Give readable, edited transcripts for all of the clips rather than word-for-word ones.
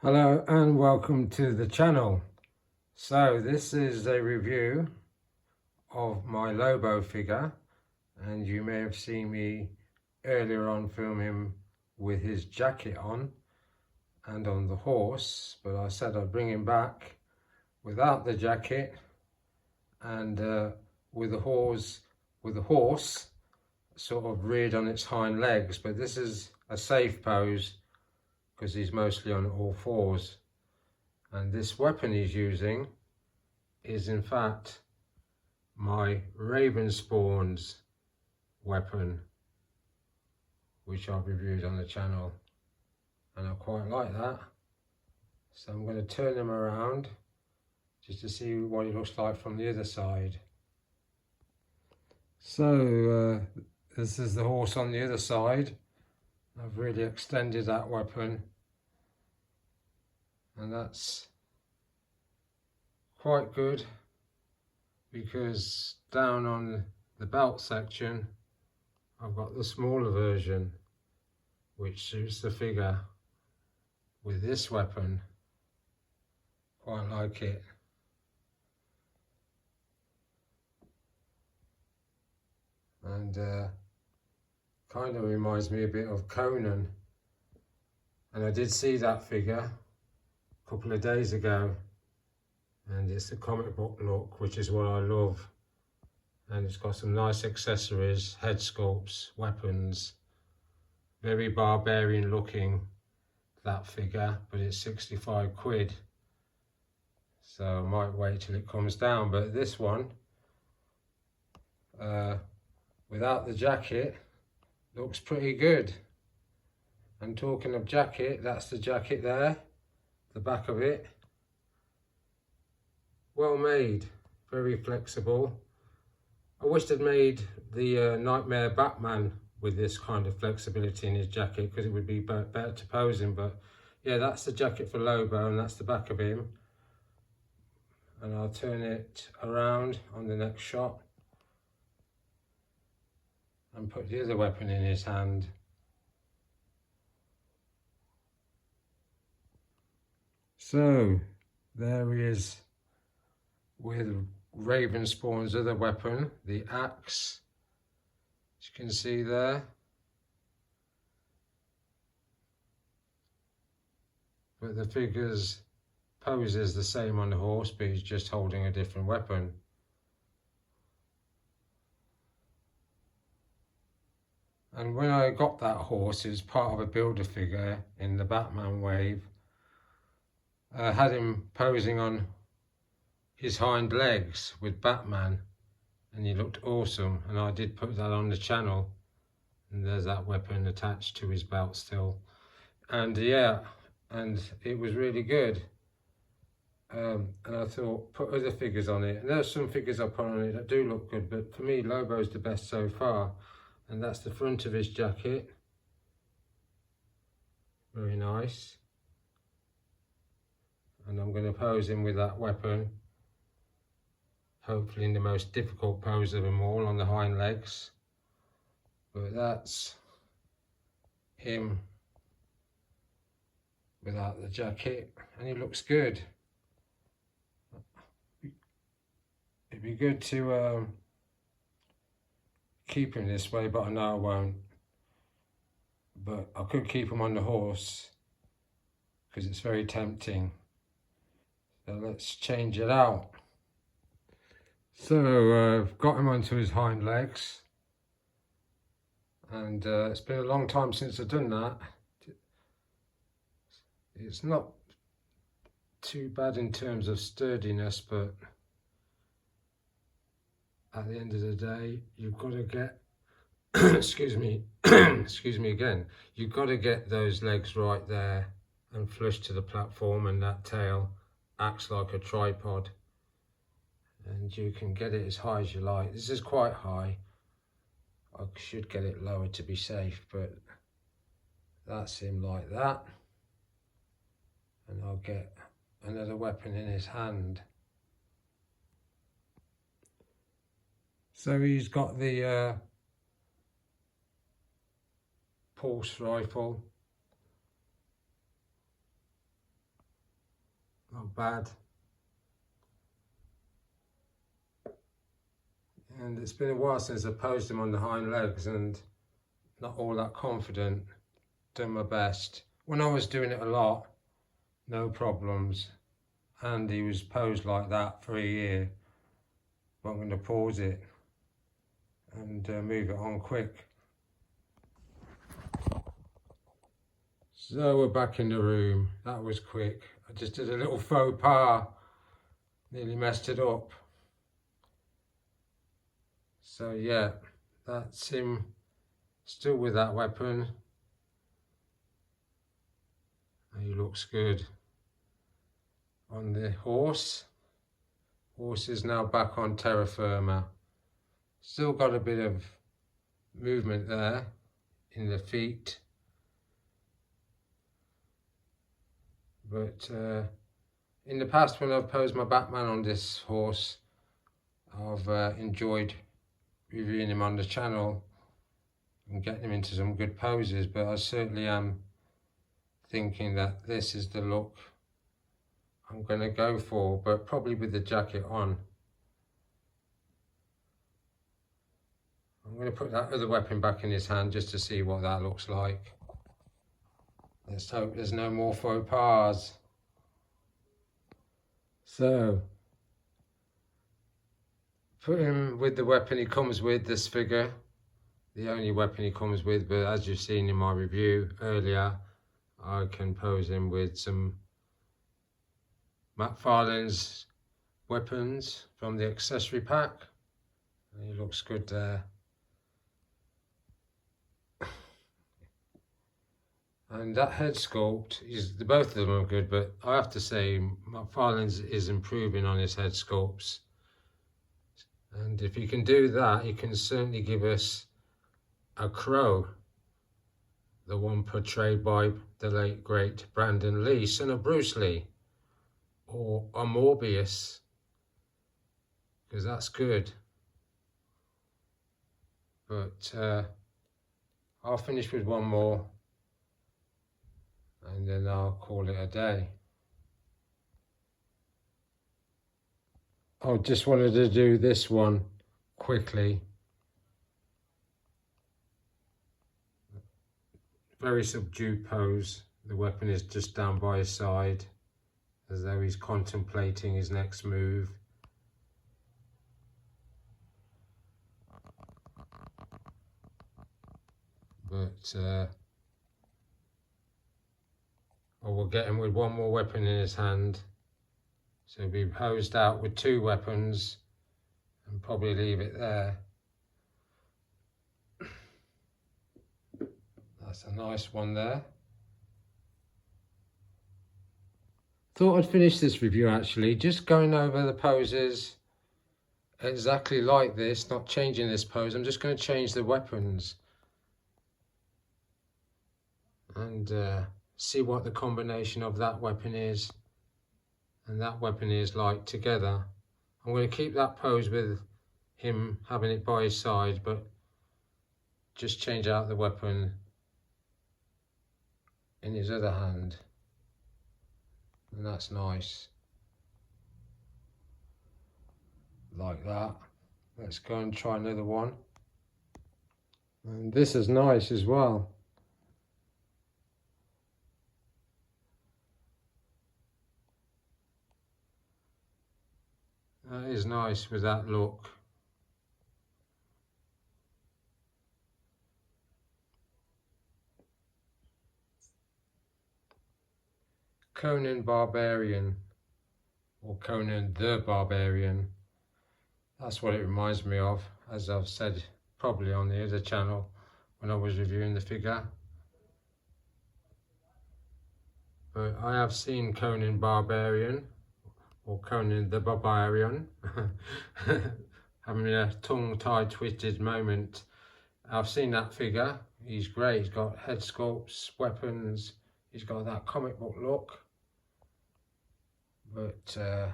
Hello and welcome to the channel. So this is a review of my Lobo figure, and you may have seen me earlier on film him with his jacket on and on the horse, but I said I'd bring him back without the jacket and with the horse sort of reared on its hind legs. But this is a safe pose because he's mostly on all fours. And this weapon he's using is in fact my Ravenspawn's weapon, which I've reviewed on the channel, and I quite like that. So I'm going to turn him around just to see what he looks like from the other side. So this is the horse on the other side. I've really extended that weapon, and that's quite good because down on the belt section I've got the smaller version which suits the figure with this weapon. Quite like it. And kind of reminds me a bit of Conan, and I did see that figure a couple of days ago, and it's the comic book look, which is what I love. And it's got some nice accessories, head sculpts, weapons, very barbarian looking, that figure, but it's 65 quid, so I might wait till it comes down. But this one without the jacket looks pretty good. And talking of jacket, that's the jacket there, the back of it. Well made, very flexible. I wish they'd made the Nightmare Batman with this kind of flexibility in his jacket, because it would be better to pose him. But yeah, that's the jacket for Lobo, and that's the back of him. And I'll turn it around on the next shot and put the other weapon in his hand. So there he is with Ravenspawn's other weapon, the axe, as you can see there. But the figure's pose is the same on the horse, but he's just holding a different weapon. And when I got that horse, it was part of a builder figure in the Batman wave. I had him posing on his hind legs with Batman, and he looked awesome, and I did put that on the channel, and there's that weapon attached to his belt still. And yeah, and it was really good. And I thought, put other figures on it, and there's some figures I put on it that do look good, but for me Lobo's the best so far. And that's the front of his jacket, very nice. And I'm going to pose him with that weapon, hopefully in the most difficult pose of them all, on the hind legs. But that's him without the jacket, and he looks good. It'd be good to keep him this way, but I know I won't. But I could keep him on the horse because it's very tempting. So let's change it out. So I've got him onto his hind legs, and it's been a long time since I've done that. It's not too bad in terms of sturdiness, but at the end of the day, you've got to get, excuse me, excuse me again, you've got to get those legs right there and flush to the platform, and that tail acts like a tripod, and you can get it as high as you like. This is quite high. I should get it lower to be safe, but that's him like that. And I'll get another weapon in his hand. So he's got the pulse rifle, not bad. And it's been a while since I posed him on the hind legs and not all that confident. Done my best. When I was doing it a lot, no problems. And he was posed like that for a year. But I'm going to pause it and move it on quick. So we're back in the room. That was quick. I just did a little faux pas. Nearly messed it up. So yeah, that's him still with that weapon. He looks good. On the horse. Horse is now back on terra firma. Still got a bit of movement there in the feet. But in the past, when I've posed my Batman on this horse, I've enjoyed reviewing him on the channel and getting him into some good poses, but I certainly am thinking that this is the look I'm going to go for, but probably with the jacket on. I'm going to put that other weapon back in his hand just to see what that looks like. Let's hope there's no more faux pas. So, put him with the weapon he comes with, this figure. The only weapon he comes with, but as you've seen in my review earlier, I can pose him with some McFarlane's weapons from the accessory pack. And he looks good there. And that head sculpt, both of them are good, but I have to say McFarlane's is improving on his head sculpts. And if he can do that, he can certainly give us a Crow, the one portrayed by the late great Brandon Lee, son of Bruce Lee, or a Morbius, because that's good. But I'll finish with one more and then I'll call it a day. I just wanted to do this one quickly. Very subdued pose. The weapon is just down by his side, as though he's contemplating his next move. But I will get him with one more weapon in his hand. So he'll be posed out with two weapons and probably leave it there. That's a nice one there. Thought I'd finish this review actually, just going over the poses exactly like this, not changing this pose. I'm just going to change the weapons and see what the combination of that weapon is and that weapon is like together. I'm going to keep that pose with him having it by his side, but just change out the weapon in his other hand. And that's nice. Like that. Let's go and try another one. And this is nice as well. That is nice with that look. Conan Barbarian, or Conan the Barbarian. That's what it reminds me of, as I've said probably on the other channel when I was reviewing the figure. But I have seen Conan Barbarian, or Conan the Barbarian, having a tongue-tied twisted moment. I've seen that figure. He's great. He's got head sculpts, weapons. He's got that comic book look. But a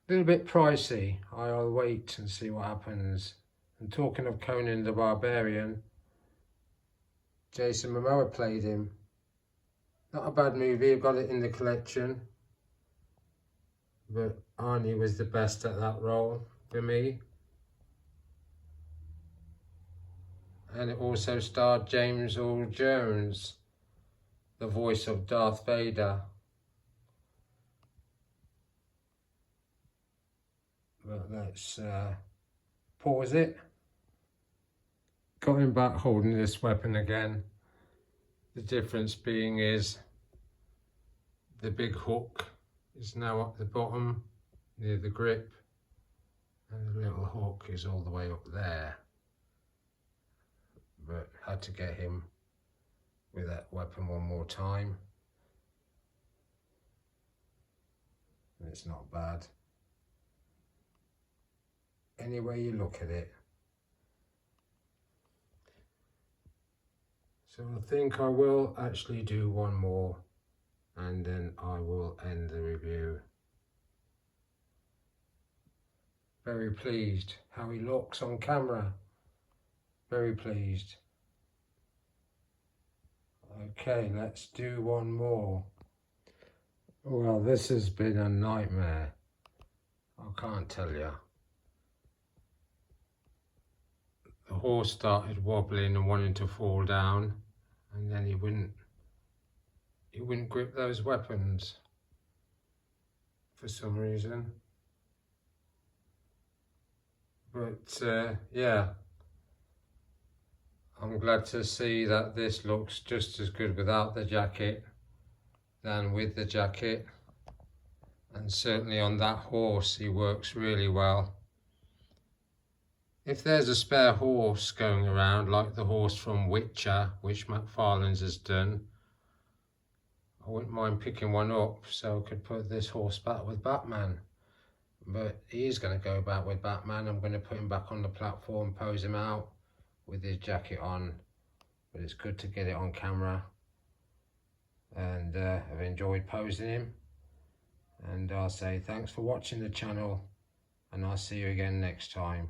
little bit pricey. I'll wait and see what happens. And talking of Conan the Barbarian, Jason Momoa played him. Not a bad movie. I've got it in the collection. but Arnie was the best at that role for me. And it also starred James Earl Jones, the voice of Darth Vader. But let's pause it. Got him back holding this weapon again. The difference being is the big hook is now up the bottom near the grip, and the little hook is all the way up there. But had to get him with that weapon one more time. And it's not bad. Any way you look at it. So I think I will actually do one more and then I will end the review. Very pleased how he looks on camera. Very pleased. Okay, let's do one more. Well, this has been a nightmare. I can't tell you. The horse started wobbling and wanting to fall down, and then he wouldn't grip those weapons for some reason. But yeah, I'm glad to see that this looks just as good without the jacket than with the jacket, and certainly on that horse he works really well. If there's a spare horse going around, like the horse from Witcher, which McFarlane's has done, I wouldn't mind picking one up so I could put this horse back with Batman. But he is going to go back with Batman. I'm going to put him back on the platform, pose him out with his jacket on. But it's good to get it on camera. And I've enjoyed posing him. And I'll say thanks for watching the channel. And I'll see you again next time.